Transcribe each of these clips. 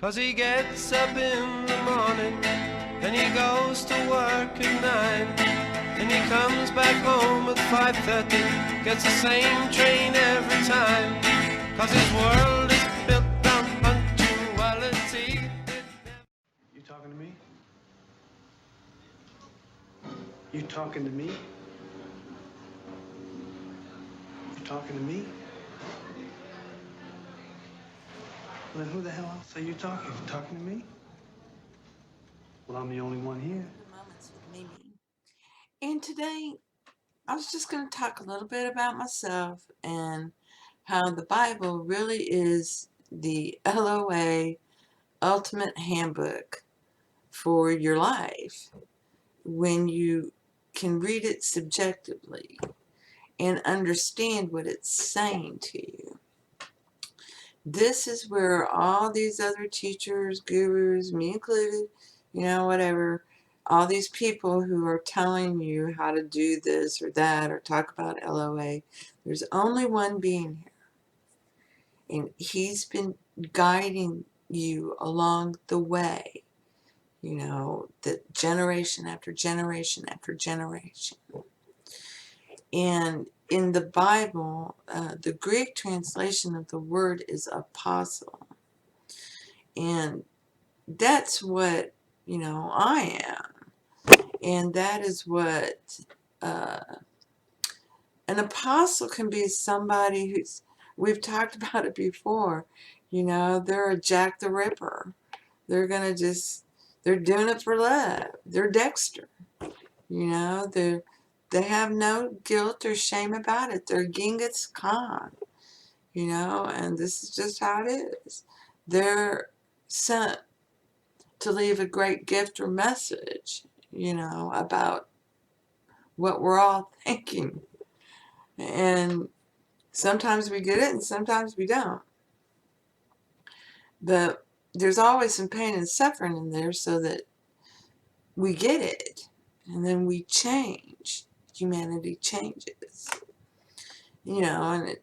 'Cause he gets up in the morning, then he goes to work at 9, and he comes back home at 5:30, gets the same train every time. 'Cause his world is built on punctuality. You talking to me? You talking to me? You talking to me? Well, then who the hell else are you talking? You talking to me? Well, I'm the only one here. Moments with Mimi. And today, I was just going to talk a little bit about myself and how the Bible really is the LOA ultimate handbook for your life when you can read it subjectively and understand what it's saying to you. This is where all these other teachers, gurus, me included, whatever, all these people who are telling you how to do this or that or talk about LOA, there's only one being here. And he's been guiding you along the way, the generation after generation after generation. And in the Bible, the Greek translation of the word is apostle. And that's what, I am. And that is what an apostle can be, somebody who's, we've talked about it before, they're a Jack the Ripper. They're going to they're doing it for love. They're Dexter. They have no guilt or shame about it. They're Genghis Khan, and this is just how it is. They're sent to leave a great gift or message, about what we're all thinking. And sometimes we get it and sometimes we don't. But there's always some pain and suffering in there so that we get it and then we change. Humanity changes. And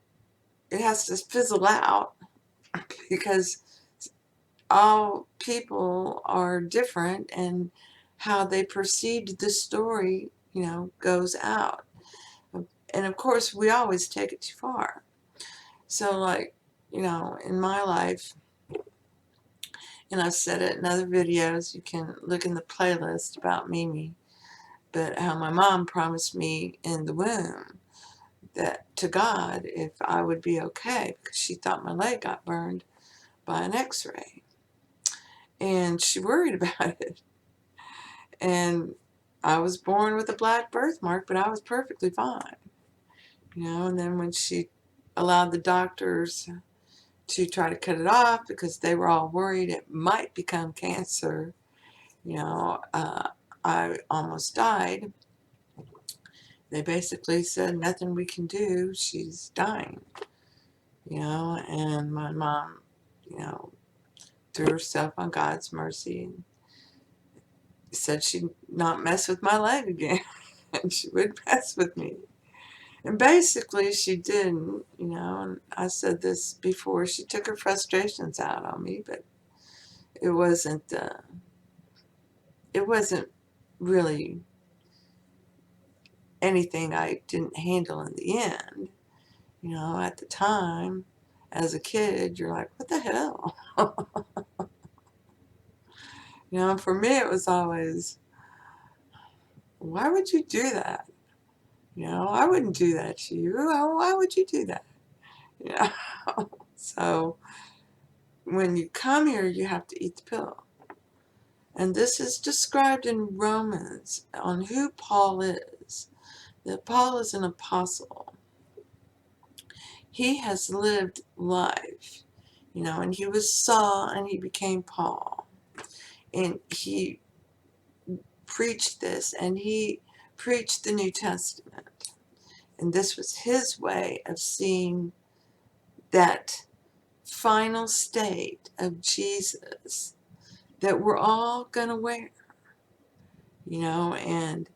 it has to fizzle out because all people are different and how they perceived the story, goes out. And of course, we always take it too far. So like, in my life, and I've said it in other videos, you can look in the playlist about Mimi, but how my mom promised me in the womb that to God if I would be okay because she thought my leg got burned by an x-ray. And she worried about it. And I was born with a black birthmark, but I was perfectly fine. And then when she allowed the doctors to try to cut it off because they were all worried it might become cancer, I almost died. They basically said, nothing we can do, she's dying. And my mom, threw herself on God's mercy and said she'd not mess with my leg again and she would mess with me. And basically she didn't, and I said this before, she took her frustrations out on me, but it wasn't really anything I didn't handle in the end. At the time, as a kid, you're like, what the hell? And for me it was always, why would you do that? I wouldn't do that to you. Why would you do that? So when you come here, you have to eat the pill. And this is described in Romans on who Paul is. That Paul is an apostle. He has lived life, and he was Saul and he became Paul. And he preached this and he preached the New Testament. And this was his way of seeing that final state of Jesus that we're all going to wear, and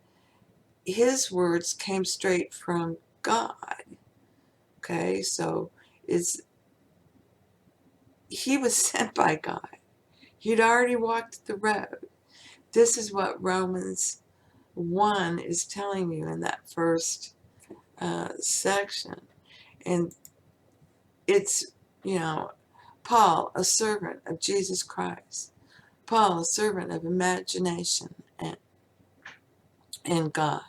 his words came straight from God. Okay, so he was sent by God. He'd already walked the road. This is what Romans 1 is telling you in that first section. And it's, Paul, a servant of Jesus Christ. Paul, a servant of imagination and God,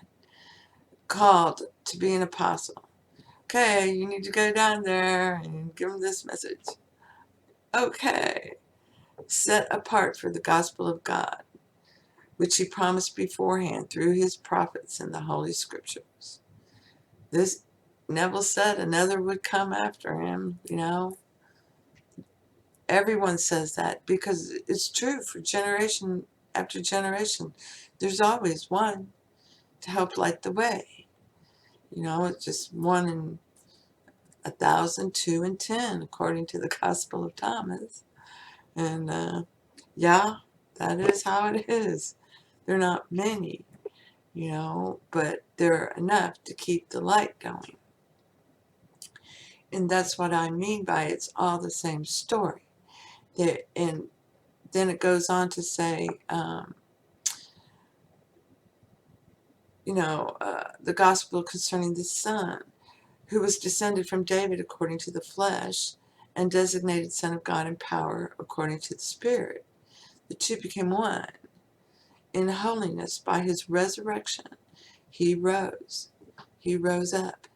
called to be an apostle. Okay, you need to go down there and give them this message. Okay, set apart for the gospel of God, which he promised beforehand through his prophets in the Holy Scriptures. This Neville said another would come after him, Everyone says that because it's true for generation after generation. There's always one to help light the way. It's just 1 in 1,000, 2 in 10, according to the Gospel of Thomas. And that is how it is. They're not many, but they're enough to keep the light going. And that's what I mean by it's all the same story. And then it goes on to say, the gospel concerning the Son, who was descended from David according to the flesh, and designated Son of God in power according to the Spirit. The two became one. In holiness, by his resurrection, he rose. He rose up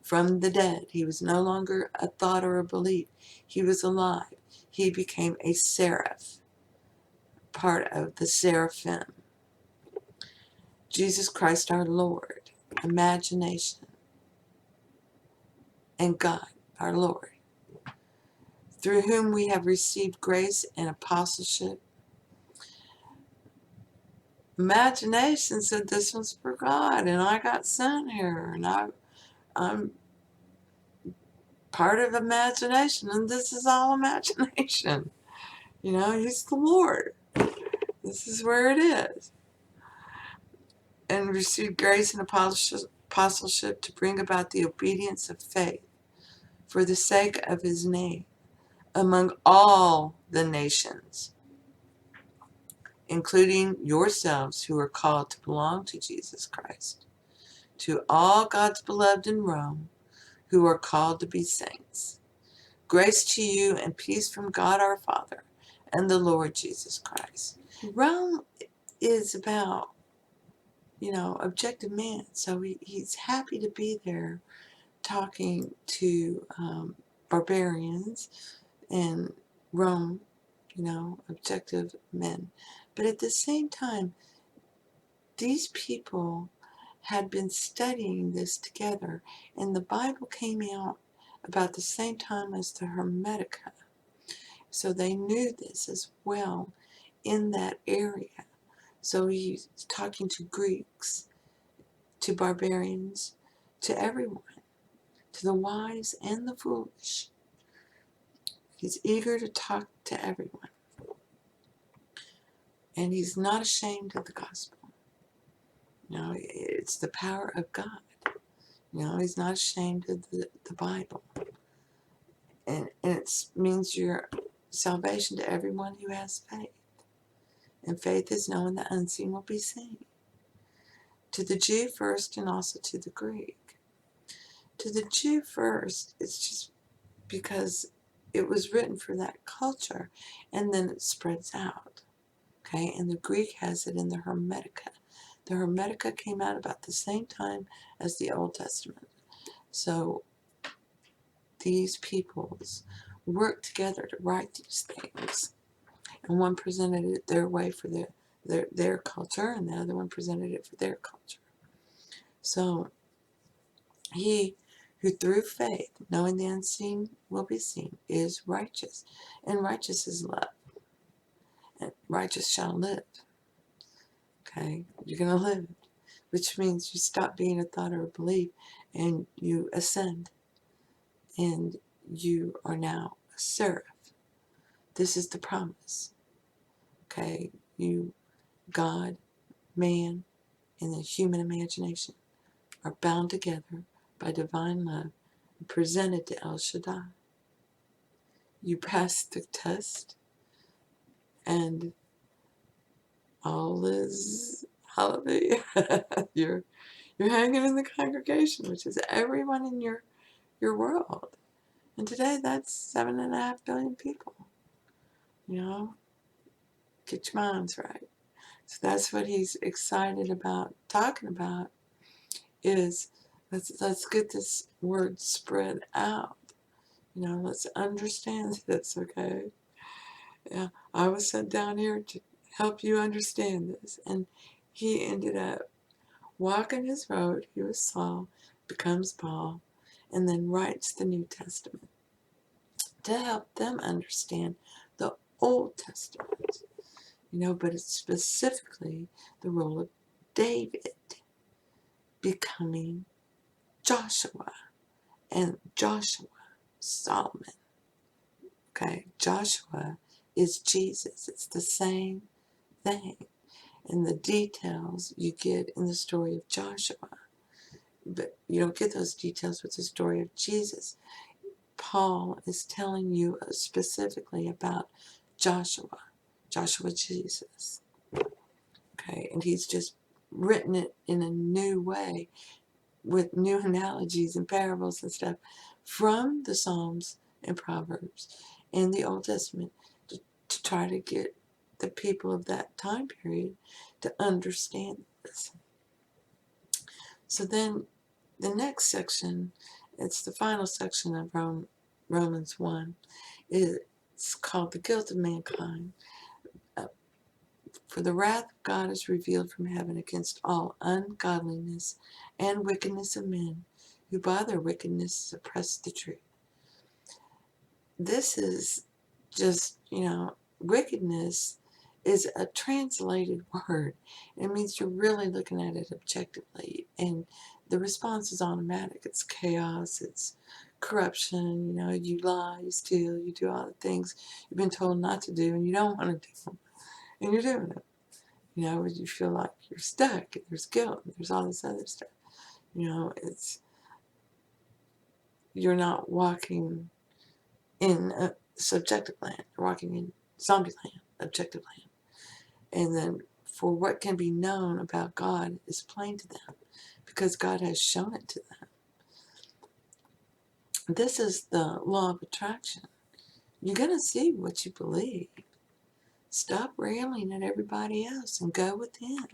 from the dead. He was no longer a thought or a belief. He was alive. He became a seraph, part of the seraphim. Jesus Christ our Lord, imagination, and God our Lord, through whom we have received grace and apostleship. Imagination said this was for God, and I got sent here, and I'm part of imagination, and this is all imagination. He's the Lord. This is where it is. And received grace and apostleship to bring about the obedience of faith for the sake of his name among all the nations, including yourselves who are called to belong to Jesus Christ. To all God's beloved in Rome who are called to be saints. Grace to you and peace from God our Father and the Lord Jesus Christ. Rome is about, objective man. So he's happy to be there talking to barbarians and Rome, objective men. But at the same time, these people had been studying this together, and the Bible came out about the same time as the Hermetica. So they knew this as well in that area. So he's talking to Greeks, to barbarians, to everyone, to the wise and the foolish. He's eager to talk to everyone. And he's not ashamed of the gospel. It's the power of God. He's not ashamed of the Bible. And it means your salvation to everyone who has faith. And faith is knowing the unseen will be seen. To the Jew first and also to the Greek. To the Jew first, it's just because it was written for that culture, and then it spreads out. Okay, and the Greek has it in the Hermetica. The Hermetica came out about the same time as the Old Testament. So these peoples worked together to write these things. And one presented it their way for their culture, and the other one presented it for their culture. So he who through faith, knowing the unseen will be seen, is righteous. And righteous is love. And righteous shall live. Okay, you're going to live, which means you stop being a thought or a belief, and you ascend, and you are now a seraph. This is the promise. Okay, you, God, man, and the human imagination are bound together by divine love and presented to El Shaddai. You pass the test, and all is hallelujah. you're hanging in the congregation, which is everyone in your world. And today that's 7.5 billion people. You know, get your minds right. So that's what he's excited about talking about, is let's get this word spread out. You know, let's understand this, okay? Yeah, I was sent down here to help you understand this. And he ended up walking his road. He was Saul, becomes Paul, and then writes the New Testament to help them understand the Old Testament. You know, but it's specifically the role of David becoming Joshua, and Joshua, Solomon. Okay, Joshua is Jesus. It's the same thing. And the details you get in the story of Joshua, but you don't get those details with the story of Jesus. Paul is telling you specifically about Joshua Jesus. Okay, and he's just written it in a new way with new analogies and parables and stuff from the Psalms and Proverbs and the Old Testament to try to get the people of that time period to understand this. So then the next section, it's the final section of Romans 1, it's called the guilt of mankind. For the wrath of God is revealed from heaven against all ungodliness and wickedness of men, who by their wickedness suppress the truth. This is just, wickedness is a translated word. It means you're really looking at it objectively, and the response is automatic. It's chaos, it's corruption, you lie, you steal, you do all the things you've been told not to do and you don't want to do them, and you're doing it. You feel like you're stuck, and there's guilt, and there's all this other stuff. You're not walking in a subjective land, you're walking in zombie land, objective land. And then for what can be known about God is plain to them, because God has shown it to them. This is the law of attraction. You're going to see what you believe. Stop railing at everybody else and go within.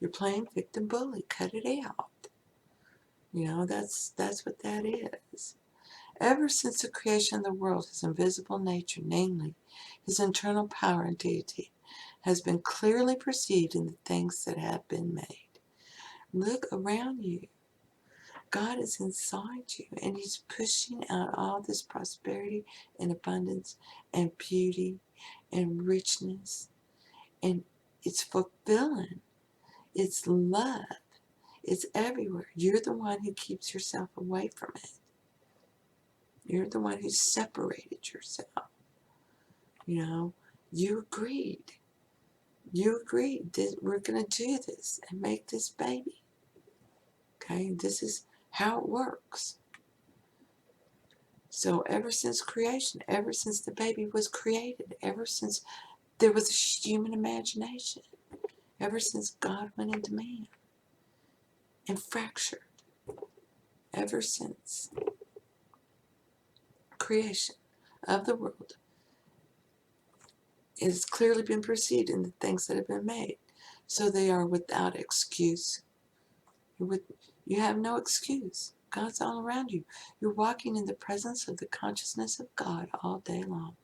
You're playing victim bully. Cut it out. That's what that is. Ever since the creation of the world, his invisible nature, namely his internal power and deity, has been clearly perceived in the things that have been made. Look around you. God is inside you, and he's pushing out all this prosperity and abundance and beauty and richness, and it's fulfilling. It's love. It's everywhere. You're the one who keeps yourself away from it. You're the one who separated yourself. You agreed. You agreed that we're going to do this and make this baby. Okay, this is how it works. So ever since creation, ever since the baby was created, ever since there was a human imagination, ever since God went into man and fractured, ever since creation of the world, it has clearly been perceived in the things that have been made. So they are without excuse. You have no excuse. God's all around you. You're walking in the presence of the consciousness of God all day long.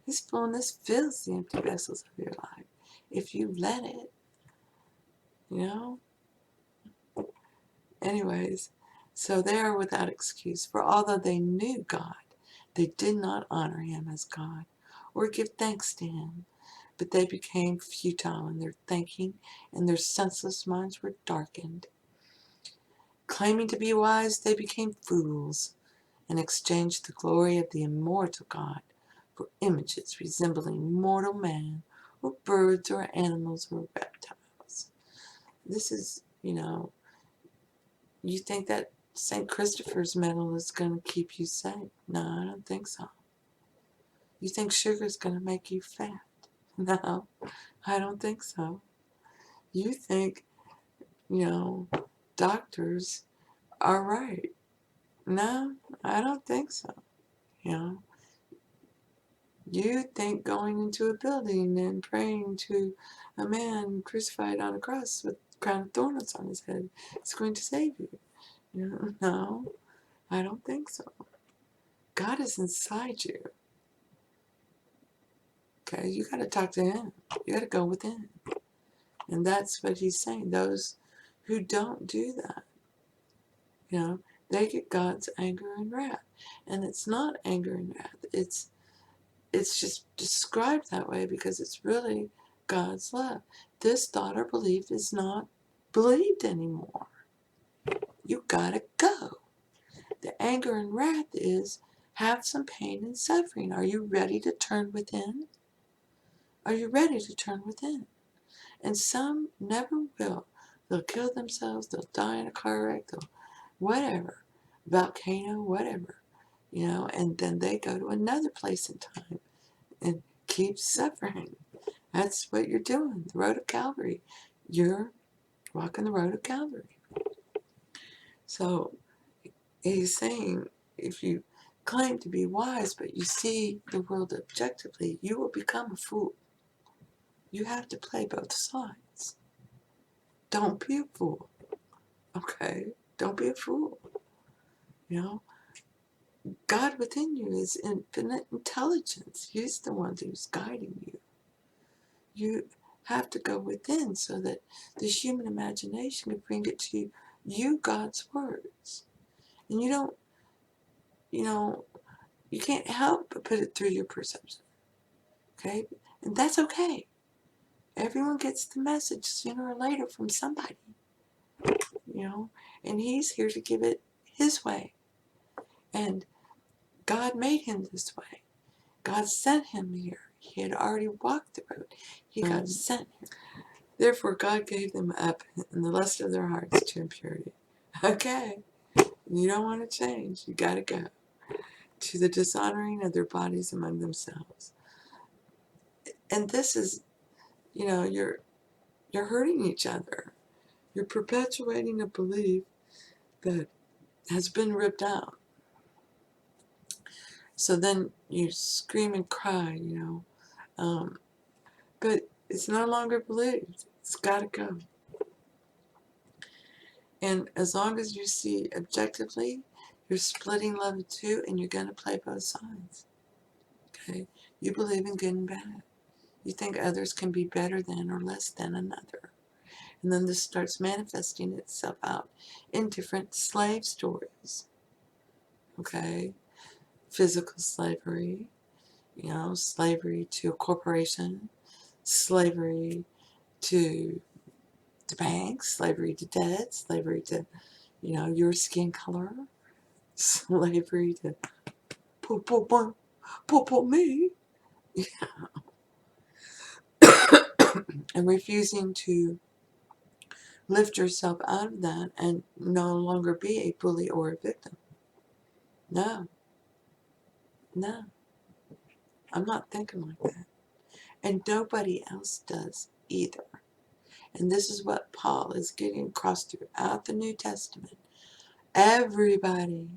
His fullness fills the empty vessels of your life if you let it. Anyways, so they are without excuse. For although they knew God, they did not honor him as God or give thanks to him, but they became futile in their thinking, and their senseless minds were darkened. Claiming to be wise, they became fools and exchanged the glory of the immortal God for images resembling mortal man, or birds, or animals, or reptiles. This is, you think that St. Christopher's medal is going to keep you safe? No, I don't think so. You think sugar's going to make you fat? No, I don't think so. You think, doctors are right. No, I don't think so. You know, you think going into a building and praying to a man crucified on a cross with a crown of thorns on his head is going to save you. No, I don't think so. God is inside you. Okay, you got to talk to him. You got to go within. And that's what he's saying. Those who don't do that, they get God's anger and wrath. And it's not anger and wrath. It's just described that way because it's really God's love. This thought or belief is not believed anymore. You gotta go. The anger and wrath is have some pain and suffering. Are you ready to turn within? Are you ready to turn within? And some never will. They'll kill themselves, they'll die in a car wreck, they'll whatever, volcano, whatever, and then they go to another place in time and keep suffering. That's what you're doing, the road of Calvary. You're walking the road of Calvary. So he's saying if you claim to be wise, but you see the world objectively, you will become a fool. You have to play both sides. Don't be a fool. Okay? Don't be a fool. God within you is infinite intelligence. He's the one who's guiding you. You have to go within so that the human imagination can bring it to you, God's words. And you don't, you can't help but put it through your perception. Okay? And that's okay. Everyone gets the message sooner or later from somebody. And he's here to give it his way. And God made him this way. God sent him here. He had already walked the road. He got sent here. Therefore, God gave them up in the lust of their hearts to impurity. Okay. You don't want to change. You got to go. To the dishonoring of their bodies among themselves. And this is, you're hurting each other. You're perpetuating a belief that has been ripped out. So then you scream and cry, but it's no longer believed. It's got to go. And as long as you see objectively, you're splitting love in two and you're going to play both sides. Okay? You believe in good and bad. You think others can be better than or less than another. And then this starts manifesting itself out in different slave stories. Okay? Physical slavery, slavery to a corporation, slavery to the bank, slavery to debt, slavery to, your skin color, slavery to po me, and refusing to lift yourself out of that and no longer be a bully or a victim. No, I'm not thinking like that. And nobody else does either. And this is what Paul is getting across throughout the New Testament. Everybody,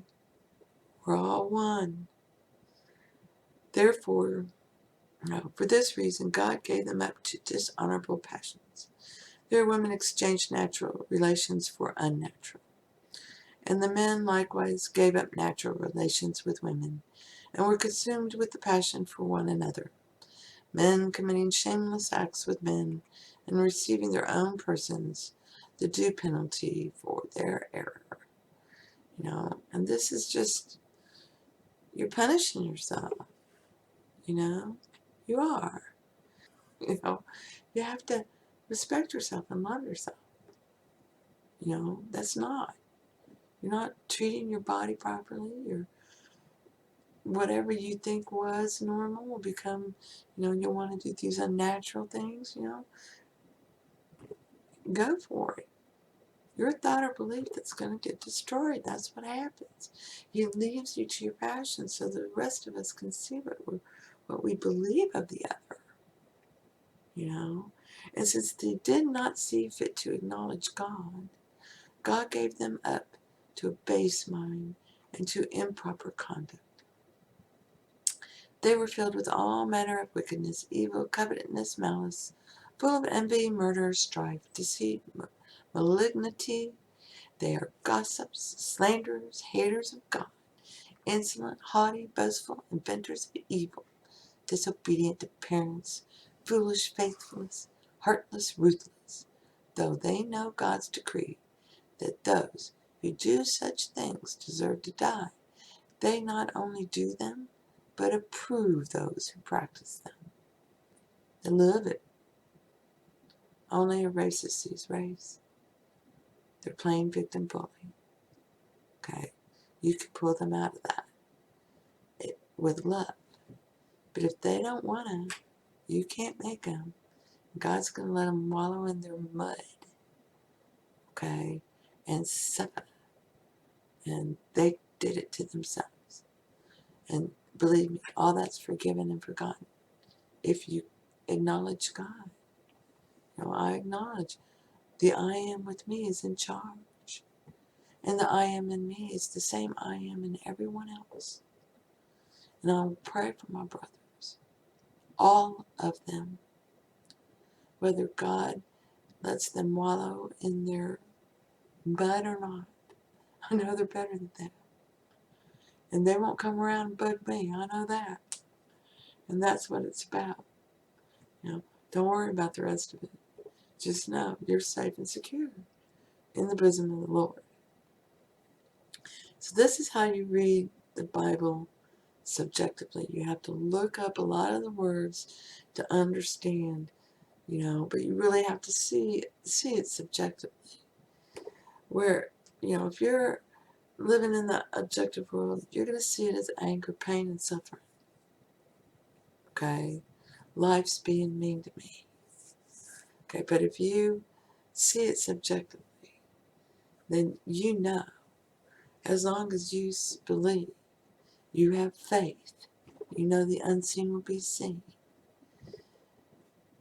we're all one. Therefore, for this reason, God gave them up to dishonorable passions. Their women exchanged natural relations for unnatural. And the men likewise gave up natural relations with women, and were consumed with the passion for one another. Men committing shameless acts with men, and receiving their own persons the due penalty for their error. And this is just, you're punishing yourself. You are. You have to respect yourself and love yourself. That's not. You're not treating your body properly. Whatever you think was normal will become, you want to do these unnatural things, go for it. Your thought or belief that's going to get destroyed. That's what happens. He leaves you to your passion so the rest of us can see what we believe of the other, And since they did not see fit to acknowledge God, God gave them up to a base mind and to improper conduct. They were filled with all manner of wickedness, evil, covetousness, malice, full of envy, murder, strife, deceit, malignity. They are gossips, slanderers, haters of God, insolent, haughty, boastful, inventors of evil, disobedient to parents, foolish, faithless, heartless, ruthless. Though they know God's decree that those who do such things deserve to die, they not only do them, but approve those who practice them. They love it. Only a racist sees race. They're playing victim bully. Okay? You can pull them out of that with love. But if they don't want to, you can't make them. God's going to let them wallow in their mud. Okay? And suffer. And they did it to themselves. And believe me, all that's forgiven and forgotten if you acknowledge God. I acknowledge the I am with me is in charge. And the I am in me is the same I am in everyone else. And I'll pray for my brothers, all of them, whether God lets them wallow in their mud or not. I know they're better than that. And they won't come around and bug me. I know that. And that's what it's about. Don't worry about the rest of it. Just know you're safe and secure in the bosom of the Lord. So this is how you read the Bible subjectively. You have to look up a lot of the words to understand, but you really have to see it subjectively. Where, if you're living in the objective world, you're going to see it as anger, pain, and suffering. Okay? Life's being mean to me. Okay, but if you see it subjectively, then as long as you believe, you have faith, the unseen will be seen,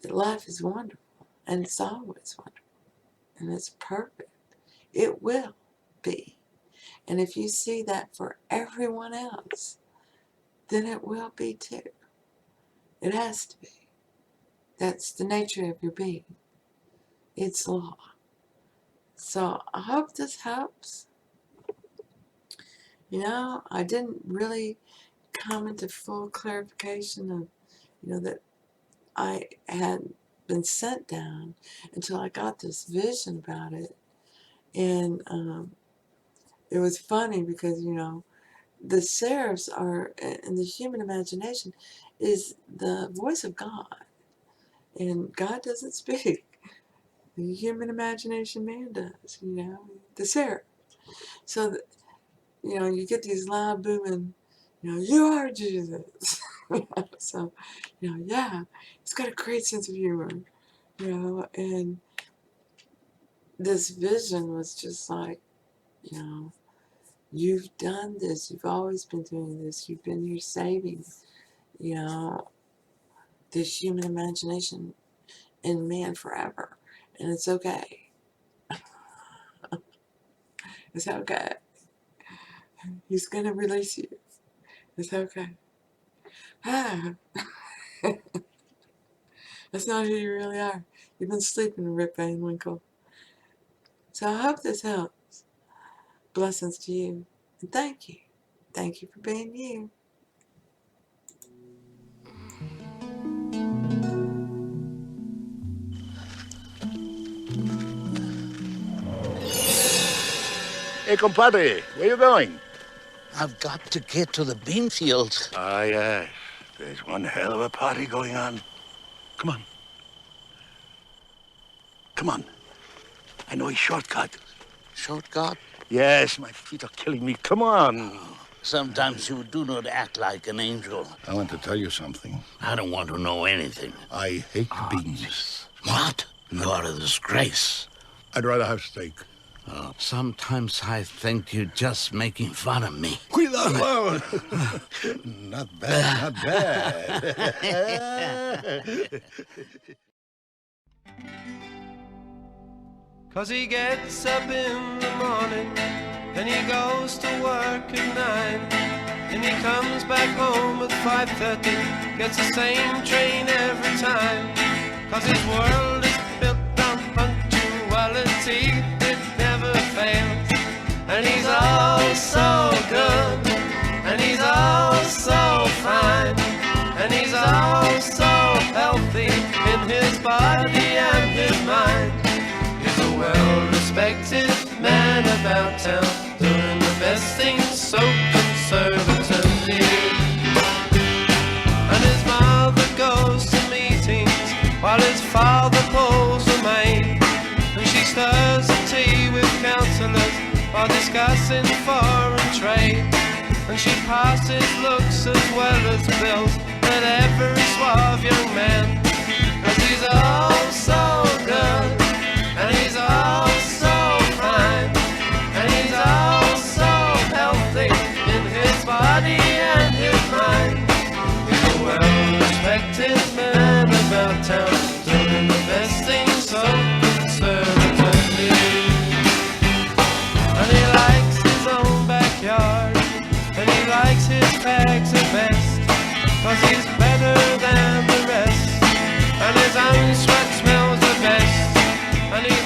that life is wonderful, and it's always wonderful, and it's perfect. It will be. And if you see that for everyone else, then it will be too. It has to be. That's the nature of your being. It's law. So I hope this helps. I didn't really come into full clarification of, that I had been sent down until I got this vision about it. And it was funny because, the seraphs are, in the human imagination, is the voice of God. And God doesn't speak. The human imagination man does, the seraph. So, you get these loud booming, you are Jesus. So, yeah, he's got a great sense of humor, and this vision was just like, you've done this, you've always been doing this, you've been here saving, this human imagination in man forever, and it's okay. It's okay. He's going to release you. It's okay. That's not who you really are. You've been sleeping, Rip Van Winkle. So I hope this helps. Blessings to you. And thank you. Thank you for being you. Hey, compadre, where you going? I've got to get to the Beanfield. Ah, yes. There's one hell of a party going on. Come on. Come on. I know a shortcut. Shortcut? Yes, my feet are killing me. Come on. Sometimes you do not act like an angel. I want to tell you something. I don't want to know anything. I hate beans. What? You are a disgrace. I'd rather have steak. Oh, sometimes I think you're just making fun of me. Cuidado! Not bad, not bad. 'Cause he gets up in the morning, then he goes to work at 9, and he comes back home at 5:30, gets the same train every time. 'Cause his world is built on punctuality, it never fails. And he's all so good, and he's all so fine, and he's all so healthy in his body and his mind. He's a well-respected man about town, doing the best things so conservatively. And his mother goes to meetings while his father pulls the maid, and she stirs the tea with counsellors while discussing foreign trade. And she passes looks as well as bills at every suave young man. 'Cause he's all so good, and he's all so fine, and he's all so healthy in his body and his mind. He's a well-respected man about town, doing the best things so conservatively. And he likes his own backyard, and he likes his fags the best, 'cause he's better than the rest, and his own sweat smells the best, and he